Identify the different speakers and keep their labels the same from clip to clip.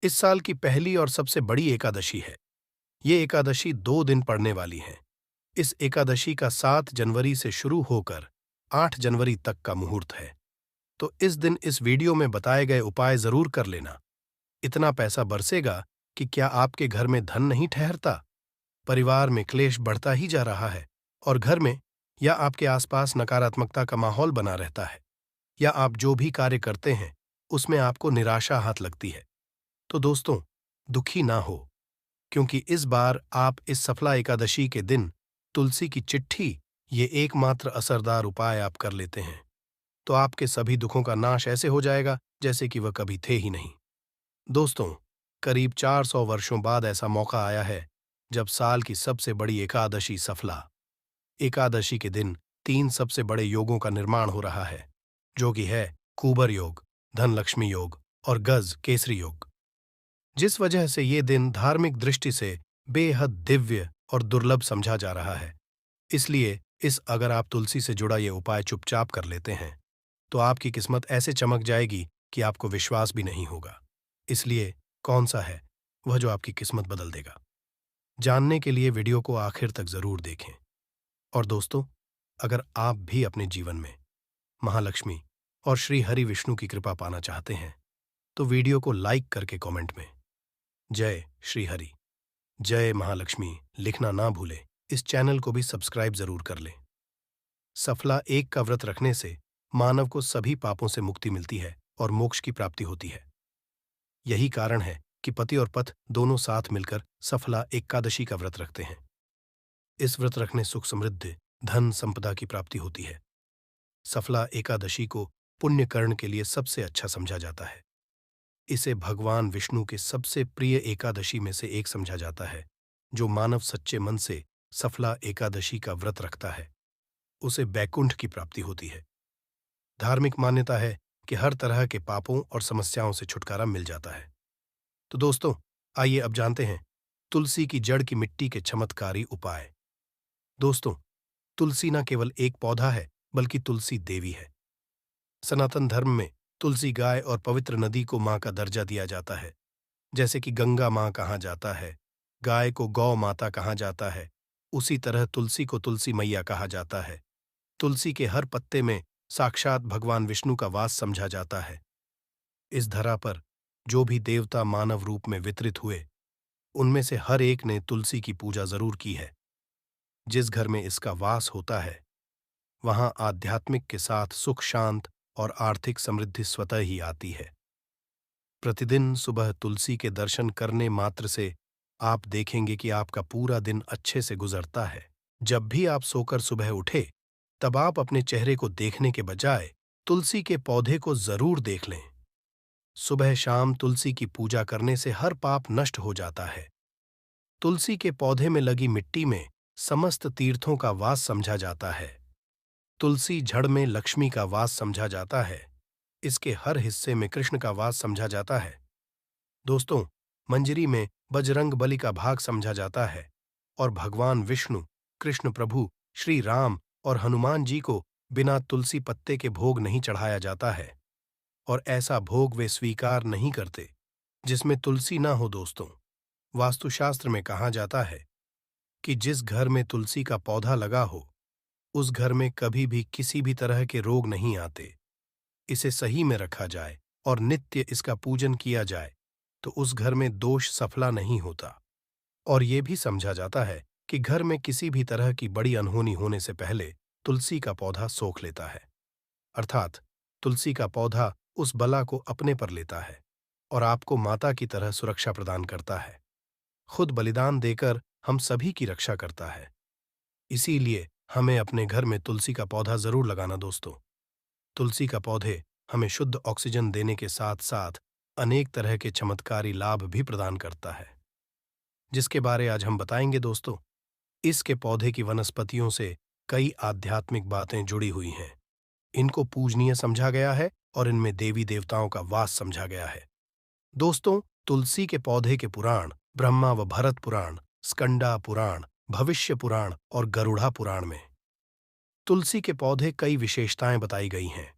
Speaker 1: इस साल की पहली और सबसे बड़ी एकादशी है। ये एकादशी 2 दिन पड़ने वाली है। इस एकादशी का 7 जनवरी से शुरू होकर 8 जनवरी तक का मुहूर्त है। तो इस दिन इस वीडियो में बताए गए उपाय जरूर कर लेना। इतना पैसा बरसेगा कि क्या आपके घर में धन नहीं ठहरता, परिवार में क्लेश बढ़ता ही जा रहा है और घर में या आपके आसपास नकारात्मकता का माहौल बना रहता है, या आप जो भी कार्य करते हैं उसमें आपको निराशा हाथ लगती है। तो दोस्तों, दुखी ना हो, क्योंकि इस बार आप इस सफला एकादशी के दिन तुलसी की चिट्ठी, ये एकमात्र असरदार उपाय आप कर लेते हैं, तो आपके सभी दुखों का नाश ऐसे हो जाएगा जैसे कि वह कभी थे ही नहीं। दोस्तों, करीब 400 वर्षों बाद ऐसा मौका आया है जब साल की सबसे बड़ी एकादशी सफला एकादशी के दिन 3 सबसे बड़े योगों का निर्माण हो रहा है, जो कि है कुबर योग, धनलक्ष्मी योग और गज केसरी योग। जिस वजह से ये दिन धार्मिक दृष्टि से बेहद दिव्य और दुर्लभ समझा जा रहा है, इसलिए अगर आप तुलसी से जुड़ा ये उपाय चुपचाप कर लेते हैं तो आपकी किस्मत ऐसे चमक जाएगी कि आपको विश्वास भी नहीं होगा। इसलिए कौन सा है वह जो आपकी किस्मत बदल देगा? जानने के लिए वीडियो को आखिर तक जरूर देखें। और दोस्तों, अगर आप भी अपने जीवन में महालक्ष्मी और श्री हरि विष्णु की कृपा पाना चाहते हैं तो वीडियो को लाइक करके कमेंट में जय श्री हरि, जय महालक्ष्मी लिखना ना भूलें। इस चैनल को भी सब्सक्राइब जरूर कर लें। सफला एक का व्रत रखने से मानव को सभी पापों से मुक्ति मिलती है और मोक्ष की प्राप्ति होती है। यही कारण है कि पति और पत्नी दोनों साथ मिलकर सफला एकादशी का व्रत रखते हैं। इस व्रत रखने सुख समृद्धि धन संपदा की प्राप्ति होती है। सफला एकादशी को पुण्य कर्ण के लिए सबसे अच्छा समझा जाता है। इसे भगवान विष्णु के सबसे प्रिय एकादशी में से एक समझा जाता है। जो मानव सच्चे मन से सफला एकादशी का व्रत रखता है उसे बैकुंठ की प्राप्ति होती है। धार्मिक मान्यता है कि हर तरह के पापों और समस्याओं से छुटकारा मिल जाता है। तो दोस्तों, आइए अब जानते हैं तुलसी की जड़ की मिट्टी के चमत्कारी उपाय। दोस्तों, तुलसी न केवल एक पौधा है बल्कि तुलसी देवी है। सनातन धर्म में तुलसी गाय और पवित्र नदी को मां का दर्जा दिया जाता है। जैसे कि गंगा मां कहा जाता है, गाय को गौ माता कहा जाता है, उसी तरह तुलसी को तुलसी मैया कहा जाता है। तुलसी के हर पत्ते में साक्षात भगवान विष्णु का वास समझा जाता है। इस धरा पर जो भी देवता मानव रूप में वितरित हुए, उनमें से हर एक ने तुलसी की पूजा जरूर की है। जिस घर में इसका वास होता है वहां आध्यात्मिक के साथ सुख शांत और आर्थिक समृद्धि स्वतः ही आती है। प्रतिदिन सुबह तुलसी के दर्शन करने मात्र से आप देखेंगे कि आपका पूरा दिन अच्छे से गुजरता है। जब भी आप सोकर सुबह उठे तब आप अपने चेहरे को देखने के बजाय तुलसी के पौधे को जरूर देख लें। सुबह शाम तुलसी की पूजा करने से हर पाप नष्ट हो जाता है। तुलसी के पौधे में लगी मिट्टी में समस्त तीर्थों का वास समझा जाता है। तुलसी जड़ में लक्ष्मी का वास समझा जाता है। इसके हर हिस्से में कृष्ण का वास समझा जाता है। दोस्तों, मंजरी में बजरंग बली का भाग समझा जाता है और भगवान विष्णु, कृष्ण प्रभु, श्री राम और हनुमान जी को बिना तुलसी पत्ते के भोग नहीं चढ़ाया जाता है, और ऐसा भोग वे स्वीकार नहीं करते जिसमें तुलसी ना हो। दोस्तों, वास्तुशास्त्र में कहा जाता है कि जिस घर में तुलसी का पौधा लगा हो उस घर में कभी भी किसी भी तरह के रोग नहीं आते। इसे सही में रखा जाए और नित्य इसका पूजन किया जाए तो उस घर में दोष सफला नहीं होता। और ये भी समझा जाता है कि घर में किसी भी तरह की बड़ी अनहोनी होने से पहले तुलसी का पौधा सोख लेता है, अर्थात तुलसी का पौधा उस बला को अपने पर लेता है और आपको माता की तरह सुरक्षा प्रदान करता है। खुद बलिदान देकर हम सभी की रक्षा करता है। इसीलिए हमें अपने घर में तुलसी का पौधा जरूर लगाना। दोस्तों, तुलसी का पौधे हमें शुद्ध ऑक्सीजन देने के साथ साथ अनेक तरह के चमत्कारी लाभ भी प्रदान करता है, जिसके बारे आज हम बताएंगे। दोस्तों, इसके पौधे की वनस्पतियों से कई आध्यात्मिक बातें जुड़ी हुई हैं। इनको पूजनीय समझा गया है और इनमें देवी देवताओं का वास समझा गया है। दोस्तों, तुलसी के पौधे के पुराण ब्रह्मा व भरत पुराण, स्कंदा पुराण, भविष्य पुराण और गरुड़ा पुराण में तुलसी के पौधे कई विशेषताएं बताई गई हैं।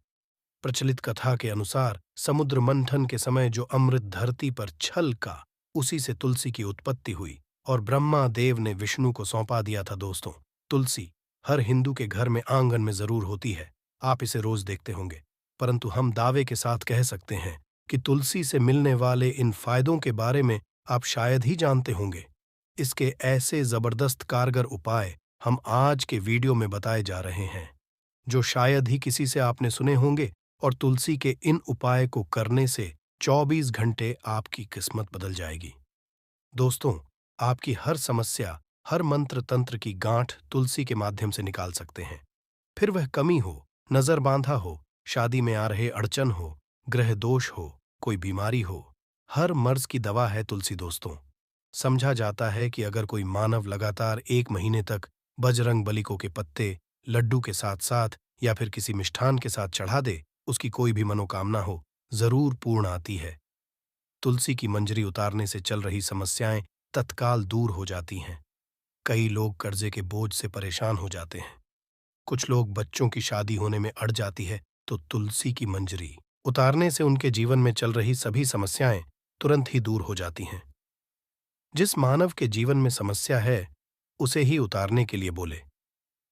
Speaker 1: प्रचलित कथा के अनुसार समुद्र मंथन के समय जो अमृत धरती पर छलका, उसी से तुलसी की उत्पत्ति हुई और ब्रह्मा देव ने विष्णु को सौंपा दिया था। दोस्तों, तुलसी हर हिंदू के घर में आंगन में जरूर होती है। आप इसे रोज देखते होंगे, परंतु हम दावे के साथ कह सकते हैं कि तुलसी से मिलने वाले इन फायदों के बारे में आप शायद ही जानते होंगे। इसके ऐसे जबरदस्त कारगर उपाय हम आज के वीडियो में बताए जा रहे हैं, जो शायद ही किसी से आपने सुने होंगे। और तुलसी के इन उपाय को करने से 24 घंटे आपकी किस्मत बदल जाएगी। दोस्तों, आपकी हर समस्या, हर मंत्र तंत्र की गांठ तुलसी के माध्यम से निकाल सकते हैं। फिर वह कमी हो, नजर बांधा हो, शादी में आ रहे अड़चन हो, ग्रह दोष हो, कोई बीमारी हो, हर मर्ज की दवा है तुलसी। दोस्तों, समझा जाता है कि अगर कोई मानव लगातार 1 महीने तक बजरंग बली को के पत्ते लड्डू के साथ साथ या फिर किसी मिष्ठान के साथ चढ़ा दे, उसकी कोई भी मनोकामना हो जरूर पूर्ण आती है। तुलसी की मंजरी उतारने से चल रही समस्याएं तत्काल दूर हो जाती हैं। कई लोग कर्जे के बोझ से परेशान हो जाते हैं। कुछ लोग बच्चों की शादी होने में अड़ जाती है, तो तुलसी की मंजरी उतारने से उनके जीवन में चल रही सभी समस्याएं तुरंत ही दूर हो जाती हैं। जिस मानव के जीवन में समस्या है, उसे ही उतारने के लिए बोले।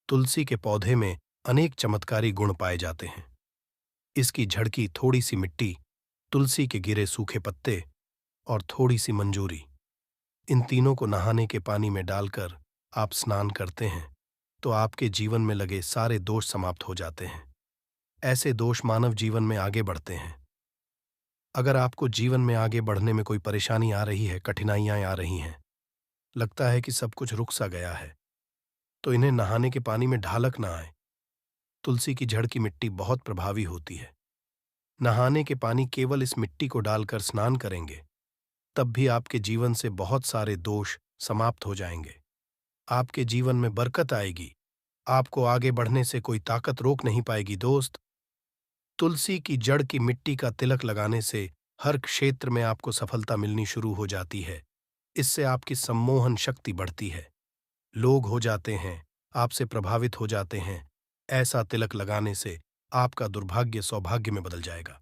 Speaker 1: तुलसी के पौधे में अनेक चमत्कारी गुण पाए जाते हैं। इसकी झड़की थोड़ी सी मिट्टी, तुलसी के गिरे सूखे पत्ते और थोड़ी सी मंजूरी, इन तीनों को नहाने के पानी में डालकर आप स्नान करते हैं तो आपके जीवन में लगे सारे दोष समाप्त हो जाते हैं। ऐसे दोष मानव जीवन में आगे बढ़ते हैं। अगर आपको जीवन में आगे बढ़ने में कोई परेशानी आ रही है, कठिनाइयां आ रही हैं, लगता है कि सब कुछ रुक सा गया है, तो इन्हें नहाने के पानी में ढालक ना आए। तुलसी की जड़ की मिट्टी बहुत प्रभावी होती है। नहाने के पानी केवल इस मिट्टी को डालकर स्नान करेंगे, तब भी आपके जीवन से बहुत सारे दोष समाप्त हो जाएंगे। आपके जीवन में बरकत आएगी। आपको आगे बढ़ने से कोई ताकत रोक नहीं पाएगी। दोस्त, तुलसी की जड़ की मिट्टी का तिलक लगाने से हर क्षेत्र में आपको सफलता मिलनी शुरू हो जाती है। इससे आपकी सम्मोहन शक्ति बढ़ती है। लोग हो जाते हैं, आपसे प्रभावित हो जाते हैं। ऐसा तिलक लगाने से आपका दुर्भाग्य सौभाग्य में बदल जाएगा।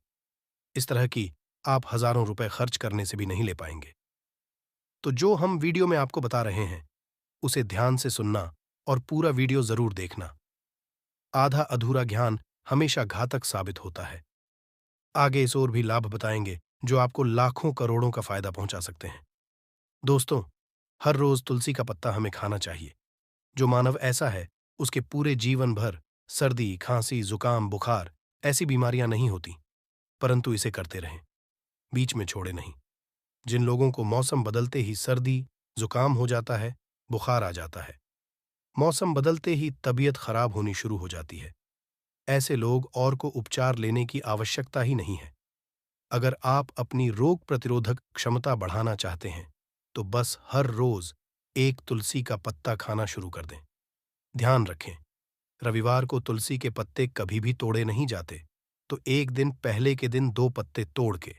Speaker 1: इस तरह की आप हजारों रुपए खर्च करने से भी नहीं ले पाएंगे। तो जो हम वीडियो में आपको बता रहे हैं, उसे ध्यान से सुनना और पूरा वीडियो जरूर देखना। आधा अधूरा ज्ञान हमेशा घातक साबित होता है। आगे इस और भी लाभ बताएंगे जो आपको लाखों करोड़ों का फायदा पहुंचा सकते हैं। दोस्तों, हर रोज तुलसी का पत्ता हमें खाना चाहिए। जो मानव ऐसा है, उसके पूरे जीवन भर सर्दी, खांसी, जुकाम, बुखार ऐसी बीमारियां नहीं होती, परंतु इसे करते रहें, बीच में छोड़े नहीं। जिन लोगों को मौसम बदलते ही सर्दी, जुकाम हो जाता है, बुखार आ जाता है, मौसम बदलते ही तबीयत खराब होनी शुरू हो जाती है, ऐसे लोग और को उपचार लेने की आवश्यकता ही नहीं है। अगर आप अपनी रोग प्रतिरोधक क्षमता बढ़ाना चाहते हैं, तो बस हर रोज एक तुलसी का पत्ता खाना शुरू कर दें। ध्यान रखें, रविवार को तुलसी के पत्ते कभी भी तोड़े नहीं जाते, तो एक दिन पहले के दिन 2 पत्ते तोड़ के,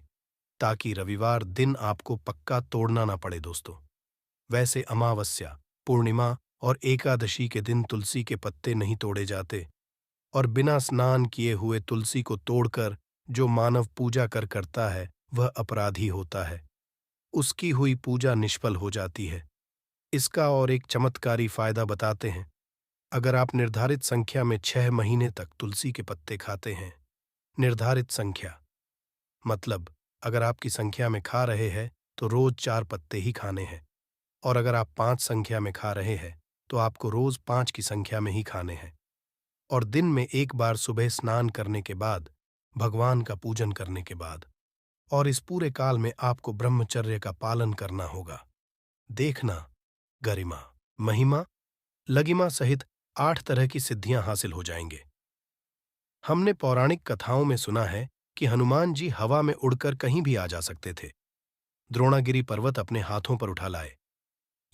Speaker 1: ताकि रविवार दिन आपको पक्का तोड़ना ना पड़े। दोस्तों, वैसे अमावस्या, पूर्णिमा और एकादशी के दिन तुलसी के पत्ते नहीं तोड़े जाते, और बिना स्नान किए हुए तुलसी को तोड़कर जो मानव पूजा करता है, वह अपराधी होता है। उसकी हुई पूजा निष्फल हो जाती है। इसका और एक चमत्कारी फायदा बताते हैं। अगर आप निर्धारित संख्या में 6 महीने तक तुलसी के पत्ते खाते हैं, निर्धारित संख्या मतलब अगर आपकी संख्या में खा रहे हैं तो रोज 4 पत्ते ही खाने हैं, और अगर आप 5 संख्या में खा रहे हैं तो आपको रोज 5 की संख्या में ही खाने हैं, और दिन में एक बार सुबह स्नान करने के बाद, भगवान का पूजन करने के बाद, और इस पूरे काल में आपको ब्रह्मचर्य का पालन करना होगा। देखना, गरिमा, महिमा, लगिमा सहित 8 तरह की सिद्धियां हासिल हो जाएंगे। हमने पौराणिक कथाओं में सुना है कि हनुमान जी हवा में उड़कर कहीं भी आ जा सकते थे। द्रोणागिरी पर्वत अपने हाथों पर उठा लाए।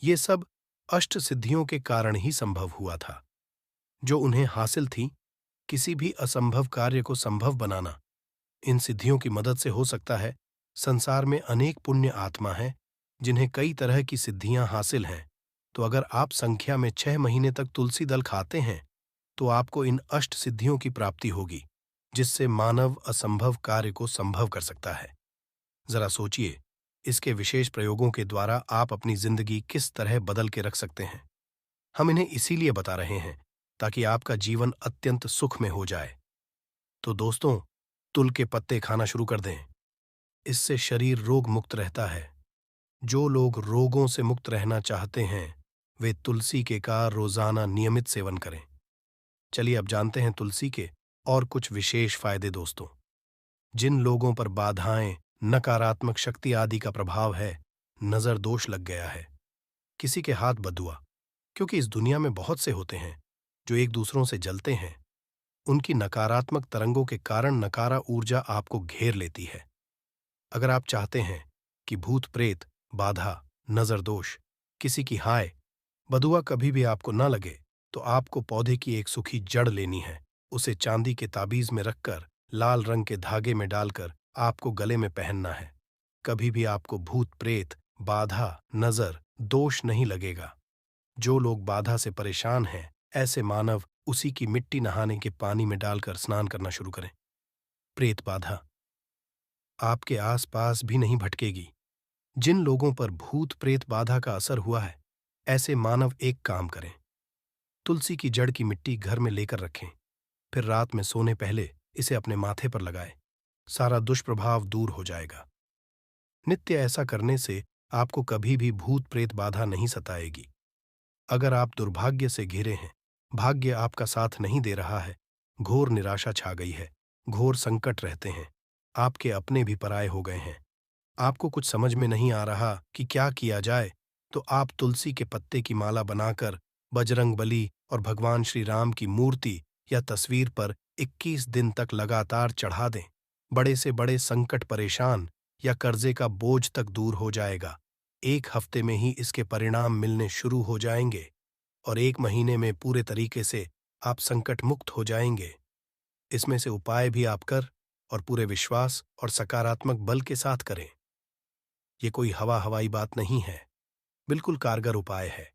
Speaker 1: ये सब अष्ट सिद्धियों के कारण ही संभव हुआ था, जो उन्हें हासिल थी। किसी भी असंभव कार्य को संभव बनाना इन सिद्धियों की मदद से हो सकता है। संसार में अनेक पुण्य आत्मा हैं जिन्हें कई तरह की सिद्धियां हासिल हैं, तो अगर आप संख्या में 6 महीने तक तुलसी दल खाते हैं, तो आपको इन अष्ट सिद्धियों की प्राप्ति होगी। जिससे मानव असंभव कार्य को संभव कर सकता है। जरा सोचिए, इसके विशेष प्रयोगों के द्वारा आप अपनी जिंदगी किस तरह बदल के रख सकते हैं। हम इन्हें इसीलिए बता रहे हैं ताकि आपका जीवन अत्यंत सुख में हो जाए। तो दोस्तों, तुल के पत्ते खाना शुरू कर दें। इससे शरीर रोग मुक्त रहता है। जो लोग रोगों से मुक्त रहना चाहते हैं, वे तुलसी के का रोजाना नियमित सेवन करें। चलिए अब जानते हैं तुलसी के और कुछ विशेष फायदे। दोस्तों, जिन लोगों पर बाधाएं, नकारात्मक शक्ति आदि का प्रभाव है, नजर दोष लग गया है, किसी के हाथ बदुआ, क्योंकि इस दुनिया में बहुत से होते हैं जो एक दूसरों से जलते हैं, उनकी नकारात्मक तरंगों के कारण नकारा ऊर्जा आपको घेर लेती है। अगर आप चाहते हैं कि भूत प्रेत, बाधा, नजर दोष, किसी की हाय, बदुआ कभी भी आपको न लगे, तो आपको पौधे की एक सूखी जड़ लेनी है। उसे चांदी के ताबीज में रखकर लाल रंग के धागे में डालकर आपको गले में पहनना है। कभी भी आपको भूत प्रेत, बाधा, नजर दोष नहीं लगेगा। जो लोग बाधा से परेशान हैं, ऐसे मानव उसी की मिट्टी नहाने के पानी में डालकर स्नान करना शुरू करें। प्रेत बाधा आपके आसपास भी नहीं भटकेगी। जिन लोगों पर भूत प्रेत बाधा का असर हुआ है, ऐसे मानव एक काम करें, तुलसी की जड़ की मिट्टी घर में लेकर रखें, फिर रात में सोने पहले इसे अपने माथे पर लगाएं। सारा दुष्प्रभाव दूर हो जाएगा। नित्य ऐसा करने से आपको कभी भी भूत प्रेत बाधा नहीं सताएगी। अगर आप दुर्भाग्य से घिरे हैं, भाग्य आपका साथ नहीं दे रहा है, घोर निराशा छा गई है, घोर संकट रहते हैं, आपके अपने भी पराये हो गए हैं, आपको कुछ समझ में नहीं आ रहा कि क्या किया जाए, तो आप तुलसी के पत्ते की माला बनाकर बजरंगबली और भगवान श्री राम की मूर्ति या तस्वीर पर 21 दिन तक लगातार चढ़ा दें। बड़े से बड़े संकट, परेशान या कर्जे का बोझ तक दूर हो जाएगा। 1 हफ्ते में ही इसके परिणाम मिलने शुरू हो जाएंगे और 1 महीने में पूरे तरीके से आप संकट मुक्त हो जाएंगे। इसमें से उपाय भी आप कर और पूरे विश्वास और सकारात्मक बल के साथ करें। ये कोई हवाई बात नहीं है, बिल्कुल कारगर उपाय है।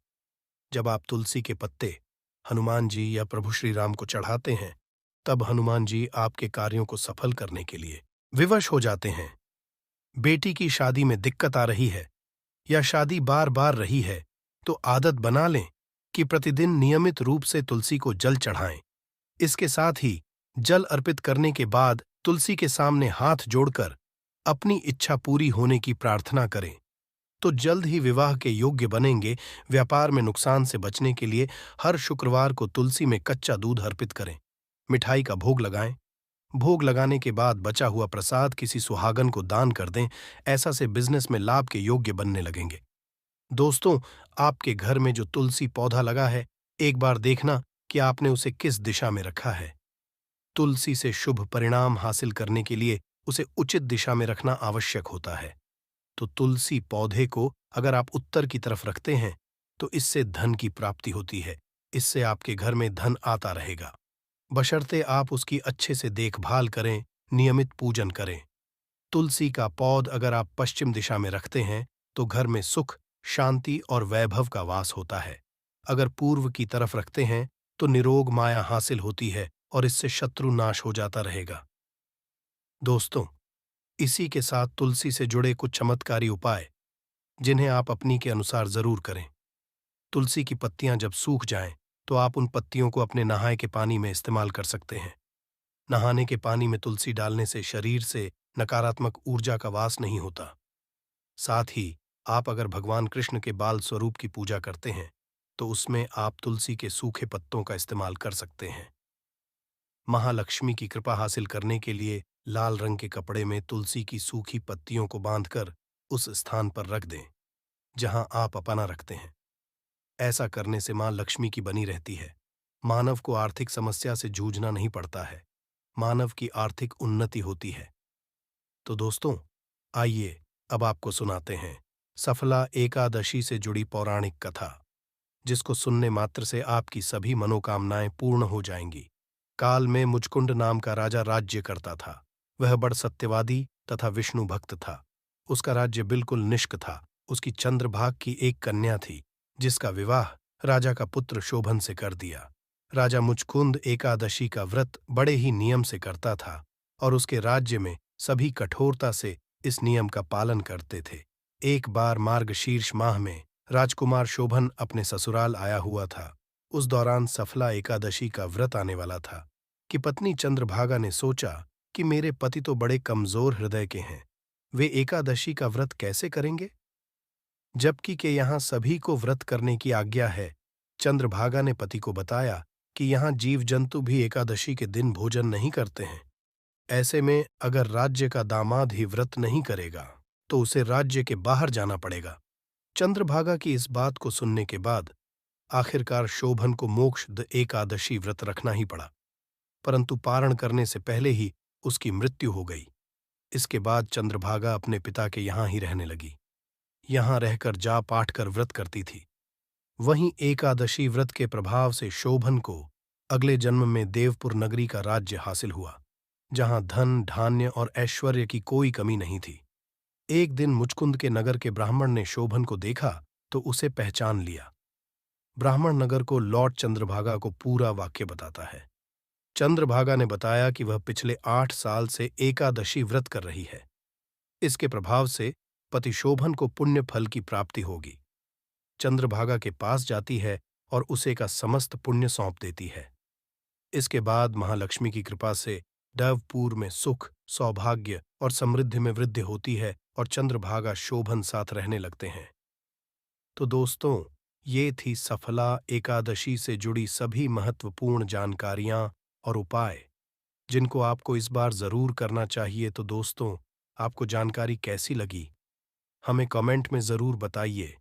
Speaker 1: जब आप तुलसी के पत्ते हनुमान जी या प्रभु श्री राम को चढ़ाते हैं, तब हनुमान जी आपके कार्यों को सफल करने के लिए विवश हो जाते हैं। बेटी की शादी में दिक्कत आ रही है या शादी बार बार रही है, तो आदत बना लें कि प्रतिदिन नियमित रूप से तुलसी को जल चढ़ाएं। इसके साथ ही जल अर्पित करने के बाद तुलसी के सामने हाथ जोड़कर अपनी इच्छा पूरी होने की प्रार्थना करें, तो जल्द ही विवाह के योग्य बनेंगे। व्यापार में नुकसान से बचने के लिए हर शुक्रवार को तुलसी में कच्चा दूध अर्पित करें, मिठाई का भोग लगाएं। भोग लगाने के बाद बचा हुआ प्रसाद किसी सुहागन को दान कर दें। ऐसा से बिजनेस में लाभ के योग्य बनने लगेंगे। दोस्तों, आपके घर में जो तुलसी पौधा लगा है, एक बार देखना कि आपने उसे किस दिशा में रखा है। तुलसी से शुभ परिणाम हासिल करने के लिए उसे उचित दिशा में रखना आवश्यक होता है। तो तुलसी पौधे को अगर आप उत्तर की तरफ रखते हैं, तो इससे धन की प्राप्ति होती है। इससे आपके घर में धन आता रहेगा, बशर्ते आप उसकी अच्छे से देखभाल करें, नियमित पूजन करें। तुलसी का पौध अगर आप पश्चिम दिशा में रखते हैं, तो घर में सुख, शांति और वैभव का वास होता है। अगर पूर्व की तरफ रखते हैं, तो निरोग माया हासिल होती है और इससे शत्रु नाश हो जाता रहेगा। दोस्तों, इसी के साथ तुलसी से जुड़े कुछ चमत्कारी उपाय, जिन्हें आप अपनी के अनुसार जरूर करें। तुलसी की पत्तियां जब सूख जाएं, तो आप उन पत्तियों को अपने नहाए के पानी में इस्तेमाल कर सकते हैं। नहाने के पानी में तुलसी डालने से शरीर से नकारात्मक ऊर्जा का वास नहीं होता। साथ ही आप अगर भगवान कृष्ण के बाल स्वरूप की पूजा करते हैं, तो उसमें आप तुलसी के सूखे पत्तों का इस्तेमाल कर सकते हैं। महालक्ष्मी की कृपा हासिल करने के लिए लाल रंग के कपड़े में तुलसी की सूखी पत्तियों को बांधकर उस स्थान पर रख दें जहां आप अपना रखते हैं। ऐसा करने से मां लक्ष्मी की बनी रहती है। मानव को आर्थिक समस्या से जूझना नहीं पड़ता है। मानव की आर्थिक उन्नति होती है। तो दोस्तों, आइए अब आपको सुनाते हैं सफला एकादशी से जुड़ी पौराणिक कथा, जिसको सुनने मात्र से आपकी सभी मनोकामनाएं पूर्ण हो जाएंगी। काल में मुचकुंड नाम का राजा राज्य करता था। वह बड़ सत्यवादी तथा विष्णु भक्त था। उसका राज्य बिल्कुल निष्क था। उसकी चंद्रभाग की एक कन्या थी, जिसका विवाह राजा का पुत्र शोभन से कर दिया। राजा मुचकुंद एकादशी का व्रत बड़े ही नियम से करता था और उसके राज्य में सभी कठोरता से इस नियम का पालन करते थे। एक बार मार्गशीर्ष माह में राजकुमार शोभन अपने ससुराल आया हुआ था। उस दौरान सफला एकादशी का व्रत आने वाला था कि पत्नी चंद्रभागा ने सोचा कि मेरे पति तो बड़े कमजोर हृदय के हैं, वे एकादशी का व्रत कैसे करेंगे, जबकि के यहाँ सभी को व्रत करने की आज्ञा है। चंद्रभागा ने पति को बताया कि यहाँ जीव जंतु भी एकादशी के दिन भोजन नहीं करते हैं। ऐसे में अगर राज्य का दामाद ही व्रत नहीं करेगा तो उसे राज्य के बाहर जाना पड़ेगा। चंद्रभागा की इस बात को सुनने के बाद आखिरकार शोभन को मोक्षद एकादशी व्रत रखना ही पड़ा, परंतु पारण करने से पहले ही उसकी मृत्यु हो गई। इसके बाद चंद्रभागा अपने पिता के यहाँ ही रहने लगी। यहाँ रहकर जा पाठ कर व्रत करती थी। वहीं एकादशी व्रत के प्रभाव से शोभन को अगले जन्म में देवपुर नगरी का राज्य हासिल हुआ, जहां धन धान्य और ऐश्वर्य की कोई कमी नहीं थी। एक दिन मुचकुंद के नगर के ब्राह्मण ने शोभन को देखा तो उसे पहचान लिया। ब्राह्मण नगर को लॉर्ड चंद्रभागा को पूरा वाक्य बताता है। चंद्रभागा ने बताया कि वह पिछले 8 साल से एकादशी व्रत कर रही है। इसके प्रभाव से पति शोभन को पुण्य फल की प्राप्ति होगी। चंद्रभागा के पास जाती है और उसे का समस्त पुण्य सौंप देती है। इसके बाद महालक्ष्मी की कृपा से डवपुर में सुख, सौभाग्य और समृद्धि में वृद्धि होती है और चंद्रभागा शोभन साथ रहने लगते हैं। तो दोस्तों, ये थी सफला एकादशी से जुड़ी सभी महत्वपूर्ण जानकारियां और उपाय, जिनको आपको इस बार जरूर करना चाहिए। तो दोस्तों, आपको जानकारी कैसी लगी, हमें कमेंट में जरूर बताइए।